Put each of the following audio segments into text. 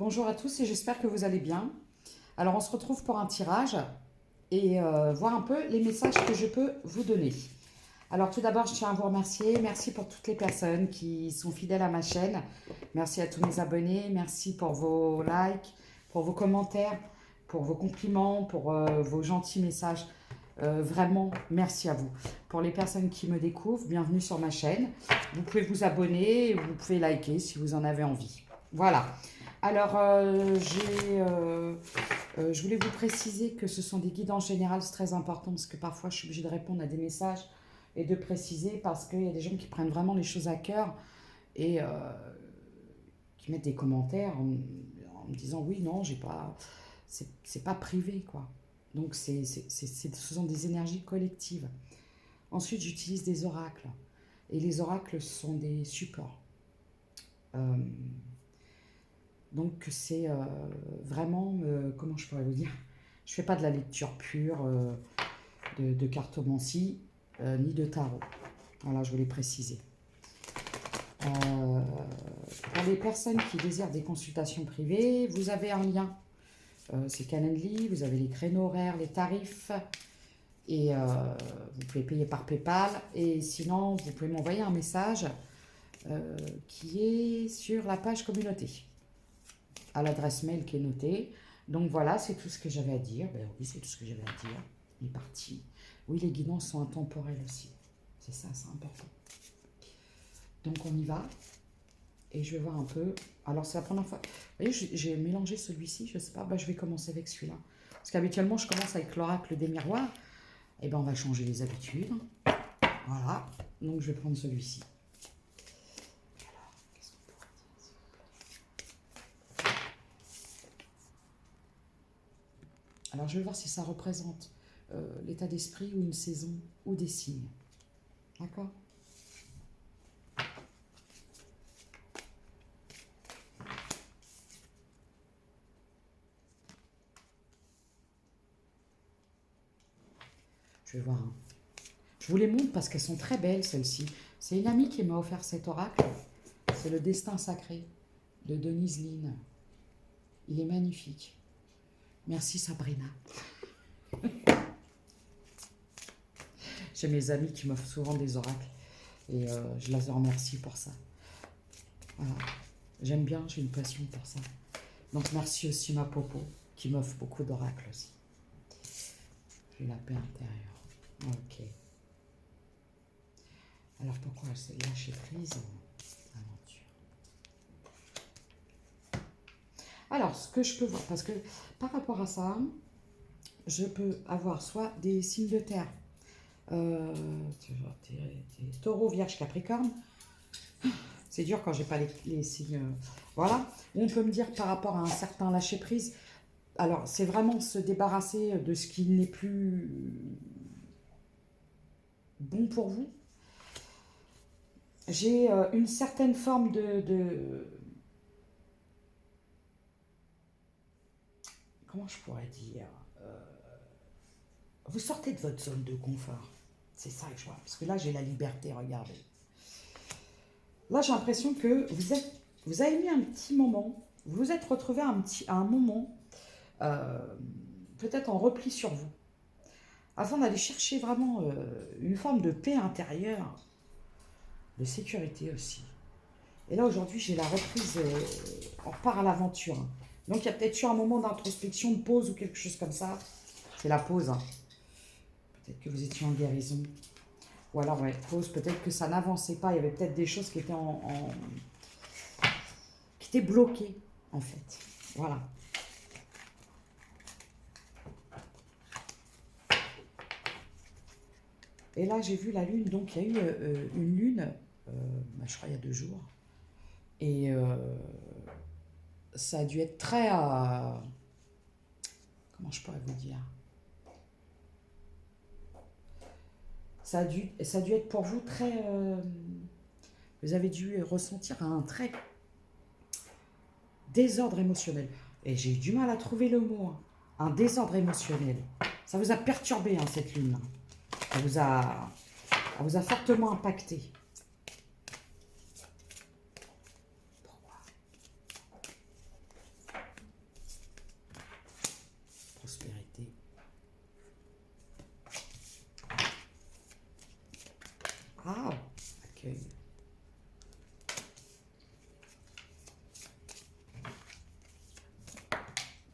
Bonjour à tous et j'espère que vous allez bien. Alors on se retrouve pour un tirage et voir un peu les messages que je peux vous donner. Alors tout d'abord je tiens à vous remercier. Merci pour toutes les personnes qui sont fidèles à ma chaîne. Merci à tous mes abonnés. Merci pour vos likes, pour vos commentaires, pour vos compliments, pour vos gentils messages. Vraiment, merci à vous. Pour les personnes qui me découvrent, bienvenue sur ma chaîne. Vous pouvez vous abonner, vous pouvez liker si vous en avez envie. Voilà. Alors, je voulais vous préciser que ce sont des guides en général, c'est très important parce que parfois je suis obligée de répondre à des messages et de préciser parce qu'il y a des gens qui prennent vraiment les choses à cœur et qui mettent des commentaires en me disant oui, non, j'ai pas, c'est pas privé quoi. Donc, ce sont des énergies collectives. Ensuite, j'utilise des oracles et les oracles sont des supports. Euh, Donc c'est vraiment, comment je pourrais vous dire, je ne fais pas de la lecture pure de cartomancie ni de tarot. Voilà, je voulais préciser. Pour les personnes qui désirent des consultations privées, vous avez un lien. C'est Calendly, vous avez les créneaux horaires, les tarifs. Et vous pouvez payer par PayPal. Et sinon, vous pouvez m'envoyer un message qui est sur la page communauté, à l'adresse mail qui est notée. Donc voilà, c'est tout ce que j'avais à dire. Ben oui, c'est tout ce que j'avais à dire. Il est parti. Oui, les guidances sont intemporelles aussi. C'est ça, c'est important. Donc on y va. Et je vais voir un peu. Alors c'est la première fois. Vous voyez, j'ai mélangé celui-ci, je ne sais pas. Ben, je vais commencer avec celui-là. Parce qu'habituellement, je commence avec l'oracle des miroirs. Et ben on va changer les habitudes. Voilà. Donc je vais prendre celui-ci. Alors, je vais voir si ça représente l'état d'esprit ou une saison ou des signes. D'accord? Je vais voir. Je vous les montre parce qu'elles sont très belles, celles-ci. C'est une amie qui m'a offert cet oracle. C'est le destin sacré de Denise Line. Il est magnifique. Merci Sabrina. J'ai mes amis qui m'offrent souvent des oracles. Et je les remercie pour ça. Voilà. J'aime bien, j'ai une passion pour ça. Donc merci aussi ma Popo qui m'offre beaucoup d'oracles aussi. J'ai la paix intérieure. Ok. Alors pourquoi c'est lâcher prise aventure. Alors ce que je peux voir, parce que par rapport à ça, je peux avoir soit des signes de terre, taureau, vierge, capricorne. C'est dur quand j'ai pas les signes. Voilà. On peut me dire par rapport à un certain lâcher prise. Alors c'est vraiment se débarrasser de ce qui n'est plus bon pour vous. J'ai une certaine forme comment je pourrais dire, vous sortez de votre zone de confort. C'est ça que je vois. Parce que là, j'ai la liberté, regardez. Là, j'ai l'impression que vous avez mis un petit moment, vous vous êtes retrouvé à un moment, peut-être en repli sur vous, afin d'aller chercher vraiment une forme de paix intérieure, de sécurité aussi. Et là, aujourd'hui, j'ai la reprise, on repart à l'aventure. Donc, il y a peut-être eu un moment d'introspection, de pause ou quelque chose comme ça. C'est la pause. Hein. Peut-être que vous étiez en guérison. Ou alors, ouais, pause, peut-être que ça n'avançait pas. Il y avait peut-être des choses qui étaient qui étaient bloquées, en fait. Voilà. Et là, j'ai vu la lune. Donc, il y a eu une lune, je crois, il y a 2 jours. Et ça a dû être très... comment je pourrais vous dire, ça a dû être pour vous très... vous avez dû ressentir un très désordre émotionnel. Et j'ai eu du mal à trouver le mot. Hein. Un désordre émotionnel. Ça vous a perturbé, hein, cette lune. Elle vous a fortement impacté. Pourquoi?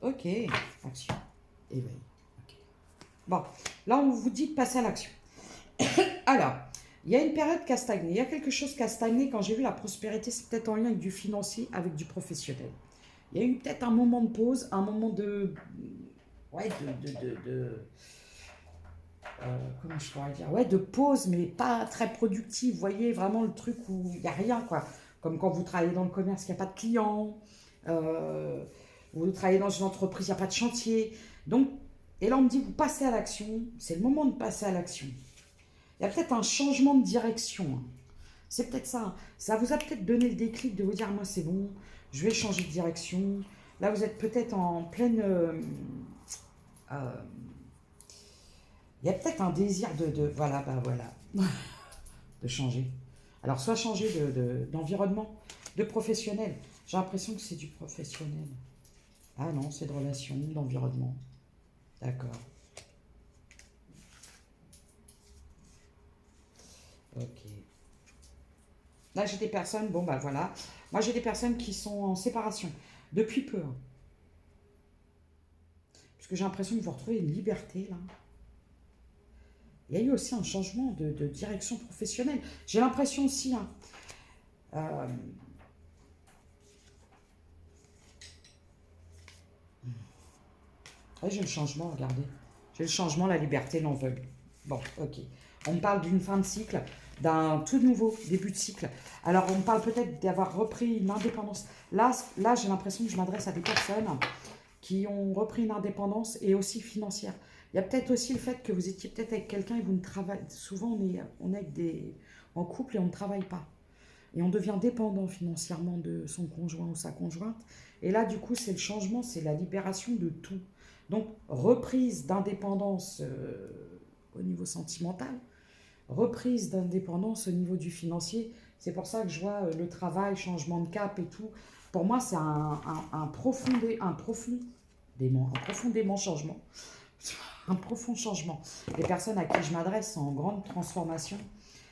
Ok, action, éveil. Okay. Bon, là, on vous dit de passer à l'action. Alors, il y a une période qui a stagné. Il y a quelque chose qui a stagné. Quand j'ai vu la prospérité, c'est peut-être en lien avec du financier, avec du professionnel. Il y a eu peut-être un moment de pause, un moment de... Ouais, comment je pourrais dire, ouais, de pause, mais pas très productive. Vous voyez, vraiment le truc où il n'y a rien, quoi. Comme quand vous travaillez dans le commerce, il n'y a pas de clients. Euh, vous travaillez dans une entreprise, il n'y a pas de chantier. Donc, et là, on me dit, vous passez à l'action. C'est le moment de passer à l'action. Il y a peut-être un changement de direction. C'est peut-être ça. Ça vous a peut-être donné le déclic de vous dire, moi, c'est bon, je vais changer de direction. Là, vous êtes peut-être en pleine... euh, il y a peut-être un désir voilà, bah voilà, de changer. Alors, soit changer d'environnement, de professionnel. J'ai l'impression que c'est du professionnel. Ah non, c'est de relation, d'environnement. D'accord. Ok. Là, j'ai des personnes, bon bah voilà. Moi, j'ai des personnes qui sont en séparation depuis peu. Hein. Parce que j'ai l'impression que vous retrouvez une liberté là. Il y a eu aussi un changement de direction professionnelle. J'ai l'impression aussi, hein, euh, ouais, j'ai le changement, regardez. J'ai le changement, la liberté, l'envol. Bon, ok. On me parle d'une fin de cycle, d'un tout nouveau début de cycle. Alors, on me parle peut-être d'avoir repris une indépendance. Là j'ai l'impression que je m'adresse à des personnes qui ont repris une indépendance et aussi financière. Il y a peut-être aussi le fait que vous étiez peut-être avec quelqu'un et vous ne travaillez... Souvent, on est avec en couple et on ne travaille pas. Et on devient dépendant financièrement de son conjoint ou sa conjointe. Et là, du coup, c'est le changement, c'est la libération de tout. Donc, reprise d'indépendance au niveau sentimental, reprise d'indépendance au niveau du financier. C'est pour ça que je vois le travail, changement de cap et tout. Pour moi, c'est profondément changement. Un profond changement. Les personnes à qui je m'adresse sont en grande transformation.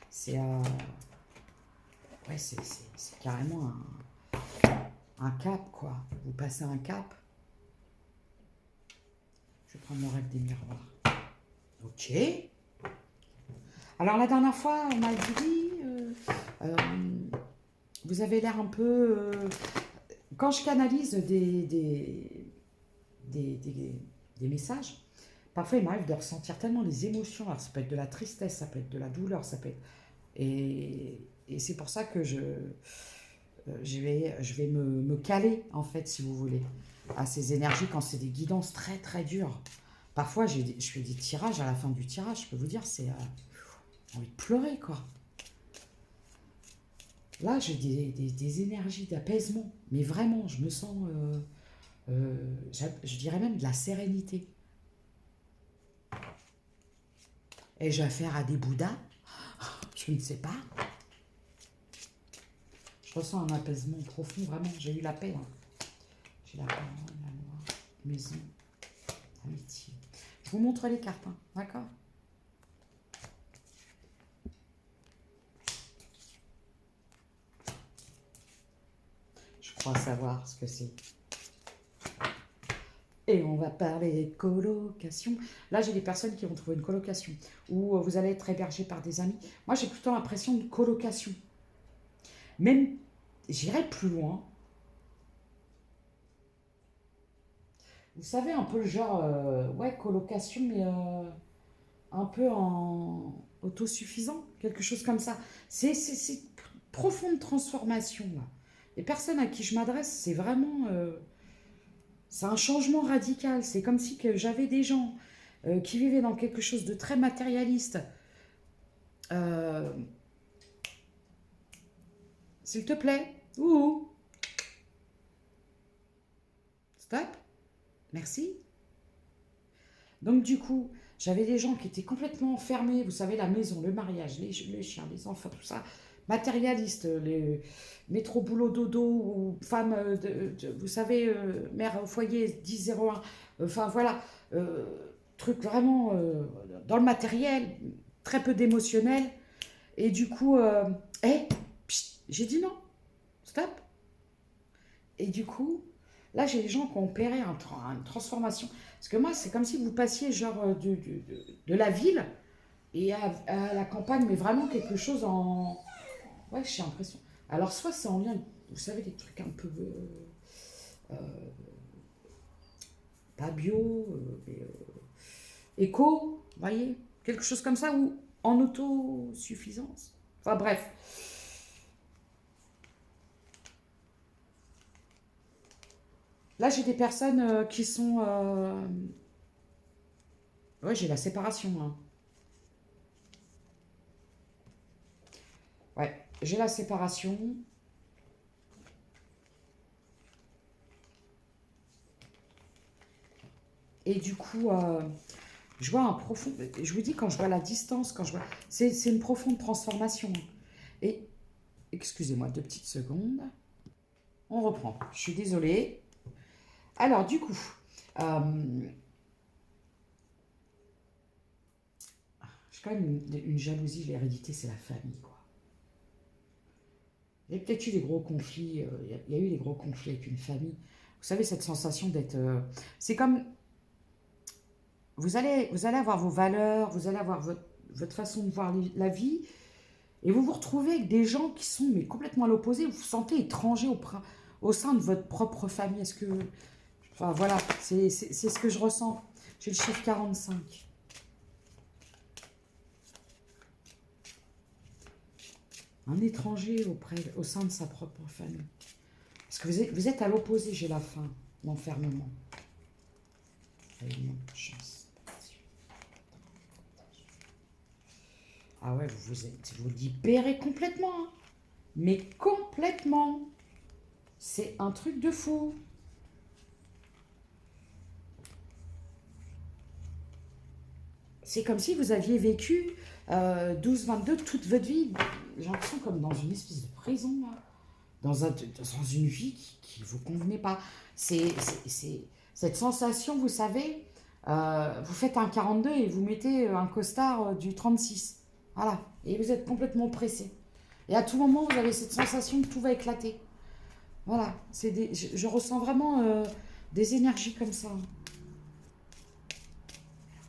C'est ouais, c'est carrément un cap, quoi. Vous passez un cap. Je vais prendre le rêve des miroirs. Ok. Alors, la dernière fois, on m'a dit, euh, vous avez l'air un peu... quand je canalise des messages, parfois il m'arrive de ressentir tellement les émotions. Alors, ça peut être de la tristesse, ça peut être de la douleur, ça peut être... Et c'est pour ça que je vais me caler, en fait, si vous voulez, à ces énergies quand c'est des guidances très, très dures. Parfois, je fais des tirages, à la fin du tirage, je peux vous dire, c'est envie de pleurer, quoi. Là, j'ai des énergies d'apaisement, mais vraiment, je me sens, je dirais même de la sérénité. Ai-je affaire à des Bouddhas? Je ne sais pas. Je ressens un apaisement profond, vraiment. J'ai eu la paix. Hein. J'ai la paix, la loi, maison, amitié. Je vous montre les cartes, hein, d'accord? Je crois savoir ce que c'est. Et on va parler de colocation. Là, j'ai des personnes qui vont trouver une colocation où vous allez être hébergé par des amis. Moi, j'ai plutôt l'impression de colocation. Même, j'irai plus loin. Vous savez, un peu le genre, ouais, colocation, mais un peu en autosuffisant, quelque chose comme ça. C'est profonde transformation, là. Les personnes à qui je m'adresse, c'est vraiment... c'est un changement radical. C'est comme si que j'avais des gens qui vivaient dans quelque chose de très matérialiste. Euh, S'il te plaît, ouh, stop, merci. Donc du coup, j'avais des gens qui étaient complètement enfermés, vous savez, la maison, le mariage, les chiens, les enfants, tout ça, matérialistes, les métro, boulot, dodo, ou femmes, vous savez, mère au foyer 10-01, enfin voilà, euh, truc vraiment dans le matériel, très peu d'émotionnel, et du coup, j'ai dit non, stop. Et du coup, Là, j'ai les gens qui ont opéré une transformation. Parce que moi, c'est comme si vous passiez genre de la ville et à la campagne, mais vraiment quelque chose en... Ouais, j'ai l'impression. Alors, soit c'est en lien, vous savez, des trucs un peu... pas bio, mais éco, vous voyez, quelque chose comme ça, ou en autosuffisance. Enfin bref. Là, j'ai des personnes qui sont... Ouais, j'ai la séparation. Hein. Ouais, j'ai la séparation. Et du coup, je vois un profond... Je vous dis, quand je vois la distance, quand je vois... C'est une profonde transformation. Et, excusez-moi, 2 petites secondes. On reprend. Je suis désolée. Alors, du coup... j'ai quand même une jalousie, l'hérédité, c'est la famille, quoi. Il y a peut-être eu des gros conflits, il y a eu des gros conflits avec une famille. Vous savez, cette sensation d'être... c'est comme... vous allez avoir vos valeurs, vous allez avoir votre façon de voir la vie, et vous vous retrouvez avec des gens qui sont mais complètement à l'opposé. Vous vous sentez étranger au sein de votre propre famille. Est-ce que... Enfin, voilà, c'est ce que je ressens. J'ai le chiffre 45. Un étranger au sein de sa propre famille. Parce que vous êtes à l'opposé, j'ai la faim, l'enfermement. Une chance. Ah ouais, vous libérez complètement. Hein. Mais complètement. C'est un truc de fou. C'est comme si vous aviez vécu 12-22 toute votre vie. J'ai l'impression comme dans une espèce de prison. Là. Dans une vie qui ne vous convenait pas. C'est cette sensation, vous savez, vous faites un 42 et vous mettez un costard du 36. Voilà. Et vous êtes complètement pressé. Et à tout moment, vous avez cette sensation que tout va éclater. Voilà. Je ressens vraiment des énergies comme ça. Alors,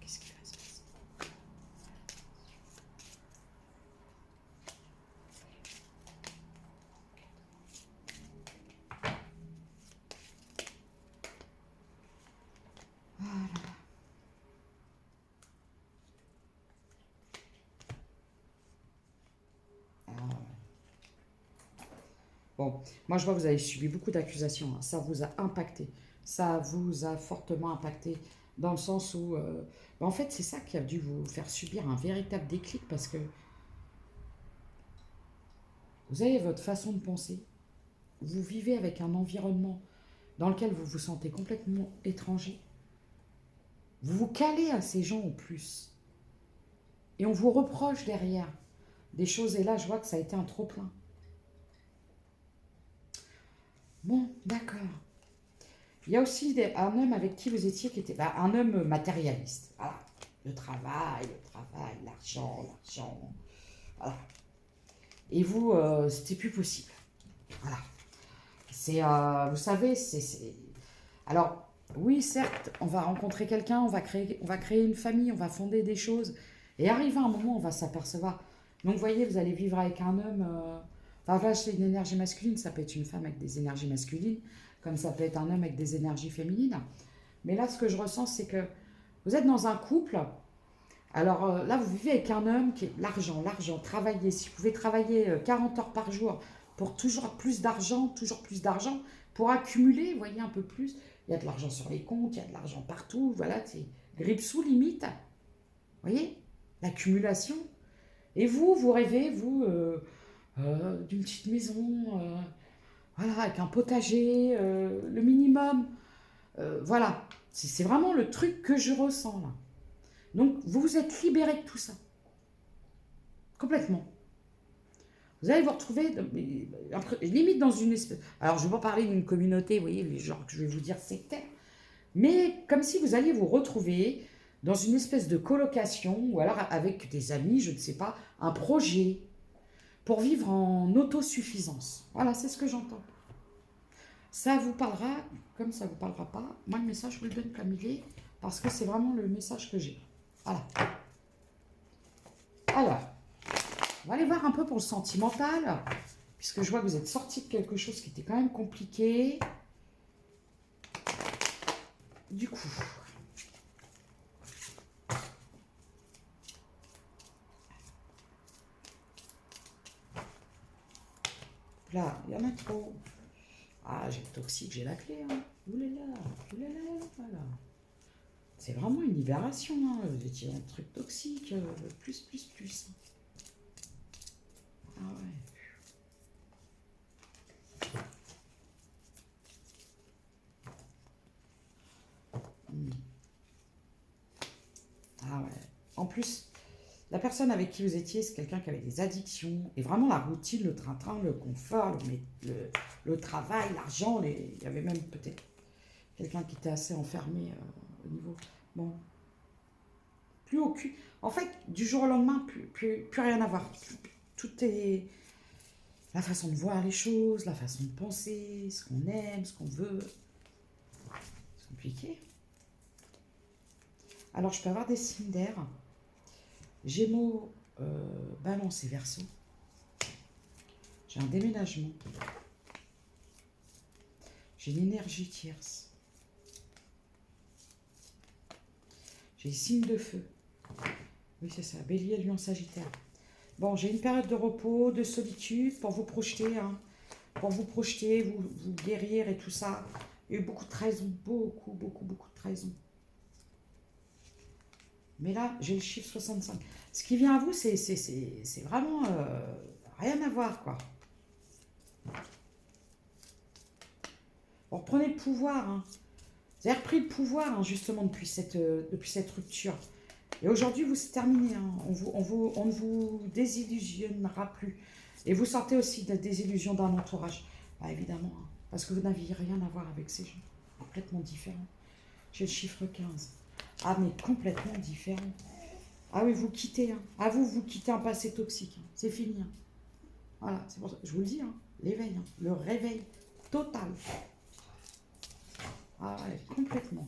qu'est-ce qui va se passer? Bon, moi je vois que vous avez subi beaucoup d'accusations. Hein. Ça vous a impacté. Ça vous a fortement impacté dans le sens où... en fait, c'est ça qui a dû vous faire subir un véritable déclic parce que vous avez votre façon de penser. Vous vivez avec un environnement dans lequel vous vous sentez complètement étranger. Vous vous calez à ces gens en plus. Et on vous reproche derrière des choses. Et là, je vois que ça a été un trop-plein. Bon, d'accord. Il y a aussi un homme avec qui vous étiez qui était un homme matérialiste. Voilà. Le travail, l'argent, l'argent. Voilà. Et vous, c'était plus possible. Voilà. C'est, vous savez, alors, oui, certes, on va rencontrer quelqu'un, on va créer une famille, on va fonder des choses. Et arrivé à un moment, on va s'apercevoir. Donc, vous voyez, vous allez vivre avec un homme. Enfin, là, c'est une énergie masculine. Ça peut être une femme avec des énergies masculines, comme ça peut être un homme avec des énergies féminines. Mais là, ce que je ressens, c'est que vous êtes dans un couple. Alors là, vous vivez avec un homme qui est l'argent, travailler. Si vous pouvez travailler 40 heures par jour pour toujours plus d'argent, pour accumuler, vous voyez, un peu plus. Il y a de l'argent sur les comptes, il y a de l'argent partout, voilà, c'est grippe sous limite. Vous voyez, l'accumulation. Et vous rêvez, vous, d'une petite maison, voilà, avec un potager, le minimum. Voilà, c'est vraiment le truc que je ressens là. Donc, vous vous êtes libéré de tout ça. Complètement. Vous allez vous retrouver limite dans une espèce... Alors, je ne vais pas parler d'une communauté, vous voyez, les genres que je vais vous dire sectaire, mais comme si vous alliez vous retrouver dans une espèce de colocation, ou alors avec des amis, je ne sais pas, un projet pour vivre en autosuffisance. Voilà, c'est ce que j'entends. Ça vous parlera, comme ça vous parlera pas. Moi, le message, je vous le donne comme il est, parce que c'est vraiment le message que j'ai. Voilà. Alors, on va aller voir un peu pour le sentimental, puisque je vois que vous êtes sorti de quelque chose qui était quand même compliqué. Du coup, là, il y en a trop. Ah, j'ai le toxique, j'ai la clé. Hein. Oulala, oulala, voilà. C'est vraiment une libération. Hein. Vous étiez un truc toxique. Plus. Ah ouais. Ah ouais. En plus, la personne avec qui vous étiez, c'est quelqu'un qui avait des addictions. Et vraiment la routine, le train-train, le confort, le travail, l'argent. Il y avait même peut-être quelqu'un qui était assez enfermé au niveau... Bon, plus aucune... En fait, du jour au lendemain, plus rien à voir. Tout est... La façon de voir les choses, la façon de penser, ce qu'on aime, ce qu'on veut. C'est compliqué. Alors, je peux avoir des signes d'air. Gémeaux, Balance et Verseau. J'ai un déménagement. J'ai une énergie tierce. J'ai les signes de feu. Oui, c'est ça. Bélier, Lion, Sagittaire. Bon, j'ai une période de repos, de solitude pour vous projeter. Hein, pour vous projeter, vous guérir et tout ça. Il y a eu beaucoup de trahisons. Beaucoup de trahisons. Mais là, j'ai le chiffre 65. Ce qui vient à vous, c'est vraiment rien à voir, quoi. Bon, reprenez le pouvoir. Hein. Vous avez repris le pouvoir, hein, justement, depuis cette rupture. Et aujourd'hui, c'est terminé. Hein. On ne vous désillusionnera plus. Et vous sortez aussi de la désillusion d'un entourage. Bah, évidemment, hein, parce que vous n'aviez rien à voir avec ces gens. Complètement différents. J'ai le chiffre 15. Ah, mais complètement différent. Ah oui, vous quittez. Hein. Ah, vous quittez un passé toxique. Hein. C'est fini. Hein. Voilà, c'est pour ça. Je vous le dis, hein, l'éveil, hein, le réveil total. Ah ouais, complètement.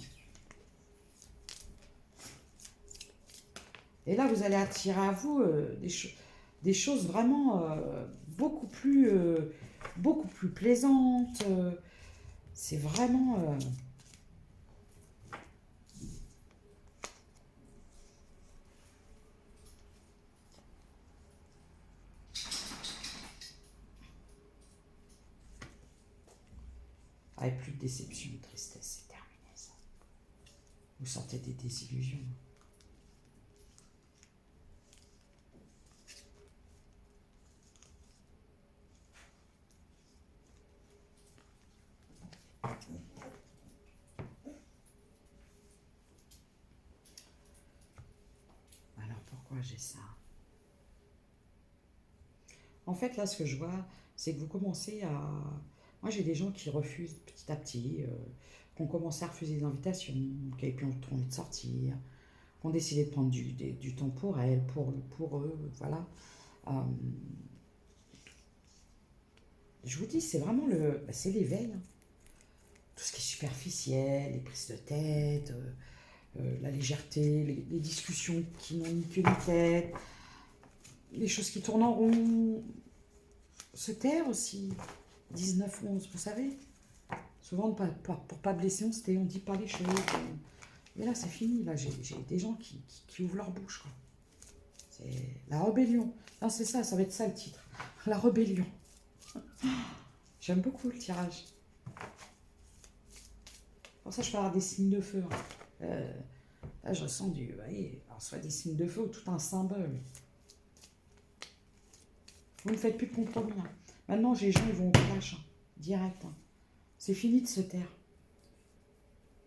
Et là, vous allez attirer à vous des choses vraiment beaucoup plus plaisantes. C'est vraiment... avec plus de déception, de tristesse, c'est terminé ça. Vous sentez des désillusions. Alors pourquoi j'ai ça? En fait, là, ce que je vois, c'est que vous commencez à... Moi, j'ai des gens qui refusent petit à petit, qui ont commencé à refuser des invitations, qui n'avaient plus envie de sortir, qui ont décidé de prendre du temps pour elles, pour eux, voilà. Euh, je vous dis, c'est vraiment c'est l'éveil. Hein. Tout ce qui est superficiel, les prises de tête, la légèreté, les discussions qui n'ont ni queue ni tête, les choses qui tournent en rond. Se taire aussi. 19-11, vous savez. Souvent, pour pas blesser, on dit pas les choses. Mais là, c'est fini. Là, j'ai des gens qui ouvrent leur bouche. Quoi. C'est la rébellion. Non, c'est ça, ça va être ça le titre. La rébellion. J'aime beaucoup le tirage. Pour ça, je peux avoir des signes de feu. Hein. Là, je ressens du... Vous voyez, alors, soit des signes de feu ou tout un symbole. Vous ne faites plus de compromis. Hein. Maintenant, les gens, ils vont au clash. Hein, direct. Hein. C'est fini de se taire.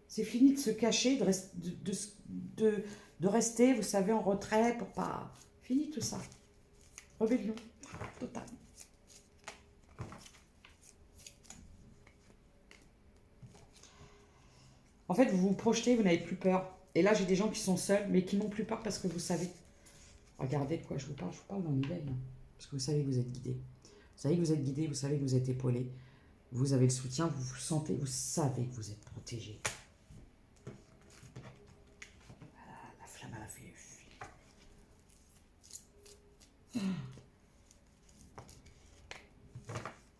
C'est fini de se cacher, de rester, vous savez, en retrait pour pas... Fini tout ça. Rébellion. Totale. En fait, vous vous projetez, vous n'avez plus peur. Et là, j'ai des gens qui sont seuls, mais qui n'ont plus peur parce que vous savez. Regardez de quoi je vous parle dans l'éveil. Hein, parce que vous savez que vous êtes guidé. Vous savez que vous êtes guidé, vous savez que vous êtes épaulé. Vous avez le soutien, vous vous sentez, vous savez que vous êtes protégé. Ah, la flamme à la fée.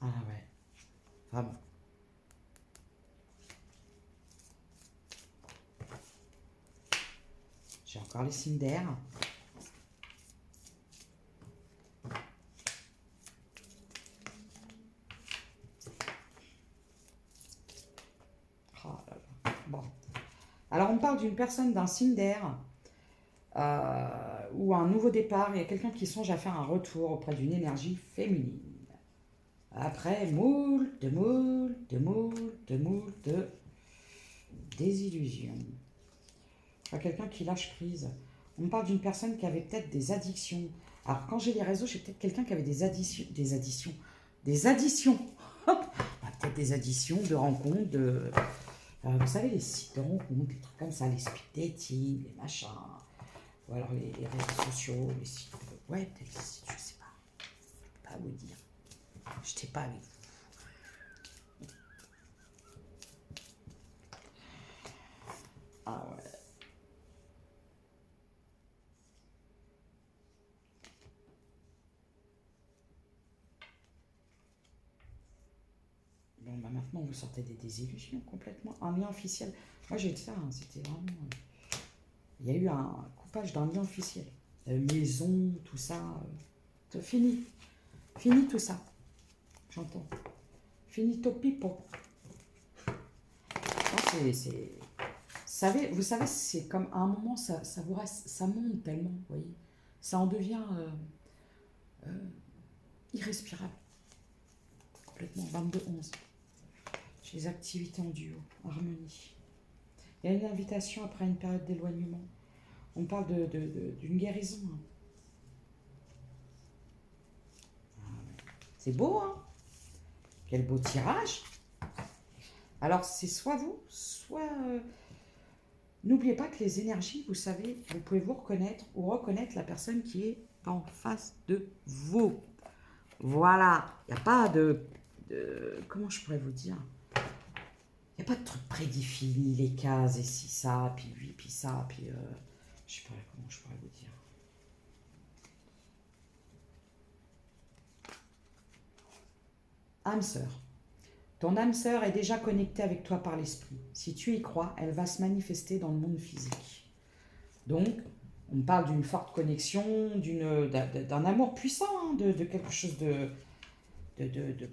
Ah ouais, vraiment. J'ai encore les signes d'air. Oh là là. Bon. Alors, on parle d'une personne d'un signe d'air ou un nouveau départ. Il y a quelqu'un qui songe à faire un retour auprès d'une énergie féminine. Après de désillusions. Quelqu'un qui lâche prise. On me parle d'une personne qui avait peut-être des addictions. Alors, quand j'ai les réseaux, j'ai peut-être quelqu'un qui avait des additions. Peut-être des additions de rencontres, vous savez, les sites de rencontres, des trucs comme ça, les speed dating, les machins, ou alors les réseaux sociaux, les sites. Ouais, peut-être les sites, je sais pas. Je peux pas vous dire. Je sais pas avec vous. Ah ouais. Bon, bah maintenant, vous sortez des désillusions complètement. Un lien officiel. Moi, j'ai dit ça, hein, c'était vraiment... Il y a eu un coupage d'un lien officiel. Maison, tout ça. Fini. Fini tout ça. J'entends. Finito pipo. Vous savez, c'est comme à un moment, ça vous reste, ça monte tellement, vous voyez. Ça en devient irrespirable. Complètement. 22-11. J'ai les activités en duo, harmonie. Il y a une invitation après une période d'éloignement. On parle d'une guérison. Hein. C'est beau, hein? Quel beau tirage. Alors, c'est soit vous, soit... N'oubliez pas que les énergies, vous savez, vous pouvez vous reconnaître ou reconnaître la personne qui est en face de vous. Voilà. Il n'y a pas de... Comment je pourrais vous dire? Il n'y a pas de truc prédéfini, les cases, et si ça, puis lui, puis ça, puis... je sais pas comment je pourrais vous dire. Âme sœur. Ton âme sœur est déjà connectée avec toi par l'esprit. Si tu y crois, elle va se manifester dans le monde physique. Donc, on parle d'une forte connexion, d'un amour puissant, hein, de quelque chose de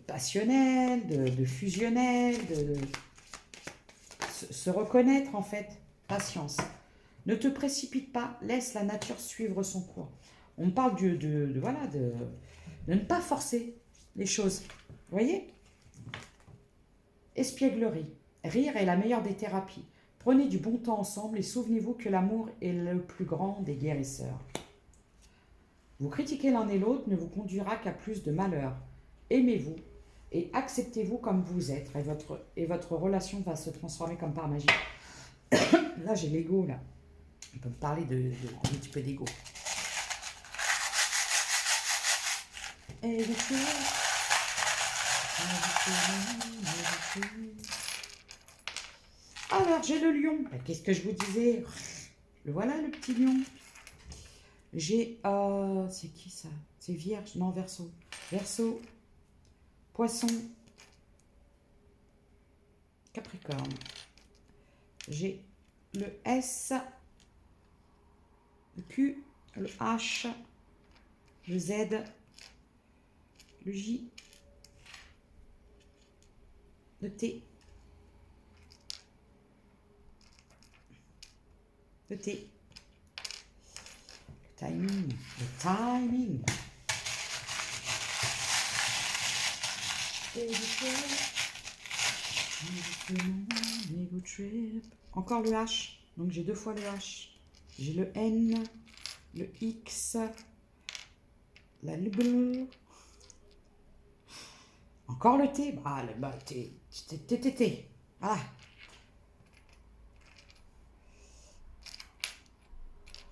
passionnel, de fusionnel, se reconnaître en fait. Patience. Ne te précipite pas, laisse la nature suivre son cours. On parle de ne pas forcer les choses. Vous voyez ? Espièglerie. Rire est la meilleure des thérapies. Prenez du bon temps ensemble et souvenez-vous que l'amour est le plus grand des guérisseurs. Vous critiquer l'un et l'autre ne vous conduira qu'à plus de malheur. Aimez-vous et acceptez-vous comme vous êtes et votre relation va se transformer comme par magie. Là, j'ai l'ego, là. On peut me parler un petit peu d'ego. Alors, j'ai le lion. Qu'est-ce que je vous disais? Le voilà, le petit lion. J'ai... c'est qui ça? C'est Vierge? Non, Verseau. Verseau. Poisson. Capricorne. J'ai le S. Le Q. Le H. Le Z. Le J. Le T. Le T. Le timing. Le timing. Encore le H. Donc j'ai 2 fois le H. J'ai le N. Le X. La L. Encore le T. T. Voilà.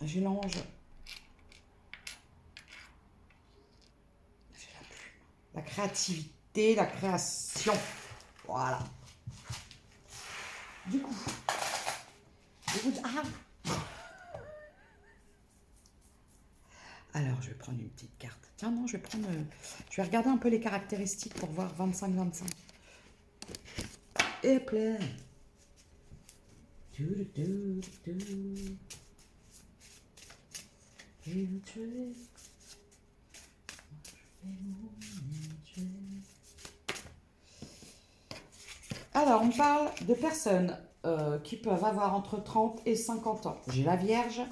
J'ai l'ange. J'ai la plume. La créativité, la création. Voilà. Du coup, je vous... Ah. Alors, je vais prendre une petite carte. Tiens, non, je vais prendre... je vais regarder un peu les caractéristiques pour voir 25-25. Et plein. Alors, on parle de personnes qui peuvent avoir entre 30 et 50 ans. J'ai la Vierge.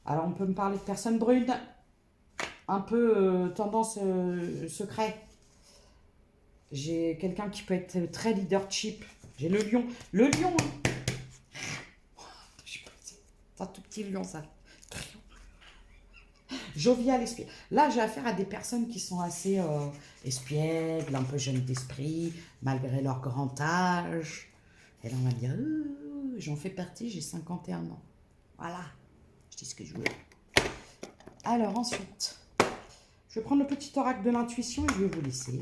Alors, on peut me parler de personnes brunes, un peu tendance secret. J'ai quelqu'un qui peut être très leadership. J'ai le lion. Le lion, hein. C'est un tout petit lion, ça. Jovial, espiègle. Là, j'ai affaire à des personnes qui sont assez espiègles, un peu jeunes d'esprit, malgré leur grand âge. Et là, on va me dire, j'en fais partie, j'ai 51 ans. Voilà, je dis ce que je voulais. Alors, ensuite, je vais prendre le petit oracle de l'intuition et je vais vous laisser.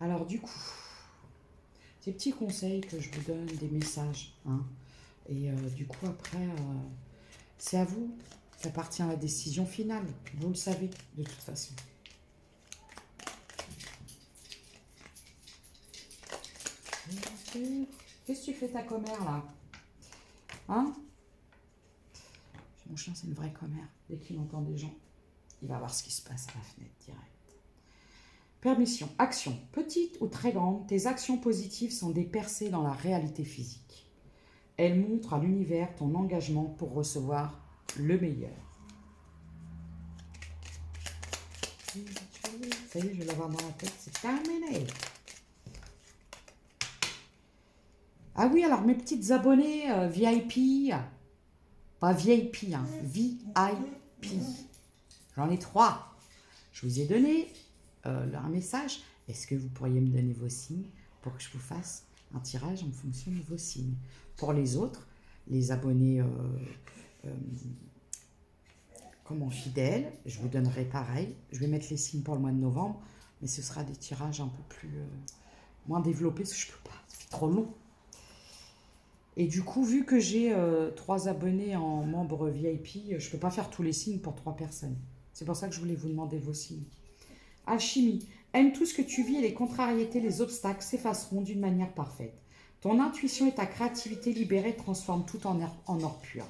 Alors, du coup, ces petits conseils que je vous donne, des messages, hein. Et du coup, après... c'est à vous, ça appartient à la décision finale. Vous le savez, de toute façon. Qu'est-ce que tu fais ta commère, là? Hein? Mon chien, c'est une vraie commère. Dès qu'il entend des gens, il va voir ce qui se passe à la fenêtre direct. Permission. Action. Petite ou très grande, tes actions positives sont des percées dans la réalité physique. Elles montrent à l'univers ton engagement pour recevoir le meilleur. Ça y est, je vais l'avoir dans la tête, c'est terminé. Ah oui, alors mes petites abonnées VIP, pas VIP, hein, VIP. J'en ai 3. Je vous ai donné un message. Est-ce que vous pourriez me donner vos signes pour que je vous fasse un tirage en fonction de vos signes? Pour les autres, les abonnés fidèles, je vous donnerai pareil. Je vais mettre les signes pour le mois de novembre, mais ce sera des tirages un peu plus moins développés, parce que je ne peux pas, c'est trop long. Et du coup, vu que j'ai 3 abonnés en membres VIP, je ne peux pas faire tous les signes pour 3 personnes. C'est pour ça que je voulais vous demander vos signes. Alchimie. Aime tout ce que tu vis et les contrariétés, les obstacles s'effaceront d'une manière parfaite. Ton intuition et ta créativité libérée transforment tout en or pur.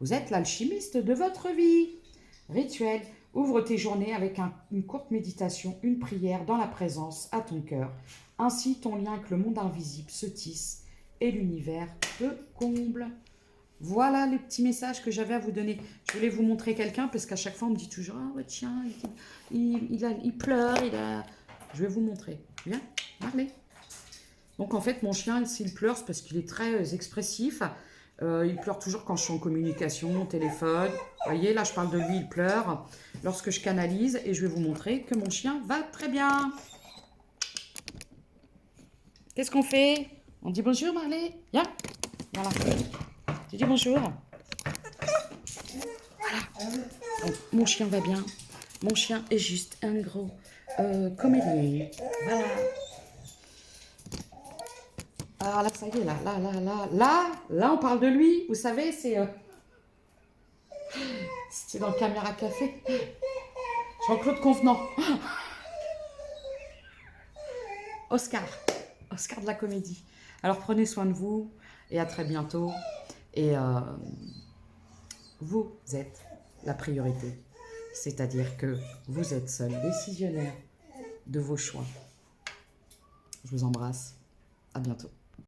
Vous êtes l'alchimiste de votre vie. Rituel. Ouvre tes journées avec une courte méditation, une prière dans la présence à ton cœur. Ainsi, ton lien avec le monde invisible se tisse et l'univers te comble. Voilà les petits messages que j'avais à vous donner. Je voulais vous montrer quelqu'un parce qu'à chaque fois on me dit toujours « Ah ouais tiens, il pleure, Je vais vous montrer. Viens, Marley. Donc en fait mon chien s'il pleure c'est parce qu'il est très expressif. Il pleure toujours quand je suis en communication, au téléphone. Vous voyez là je parle de lui, il pleure. Lorsque je canalise et je vais vous montrer que mon chien va très bien. Qu'est-ce qu'on fait? On dit bonjour Marley. Viens. Voilà. Tu dis bonjour. Voilà. Donc, mon chien va bien. Mon chien est juste un gros comédien. Voilà. Alors là, ça y est, là, on parle de lui. Vous savez, c'est dans le Caméra Café. Jean-Claude Convenant. Oscar de la comédie. Alors prenez soin de vous et à très bientôt. Et vous êtes la priorité. C'est-à-dire que vous êtes seul décisionnaire de vos choix. Je vous embrasse. À bientôt.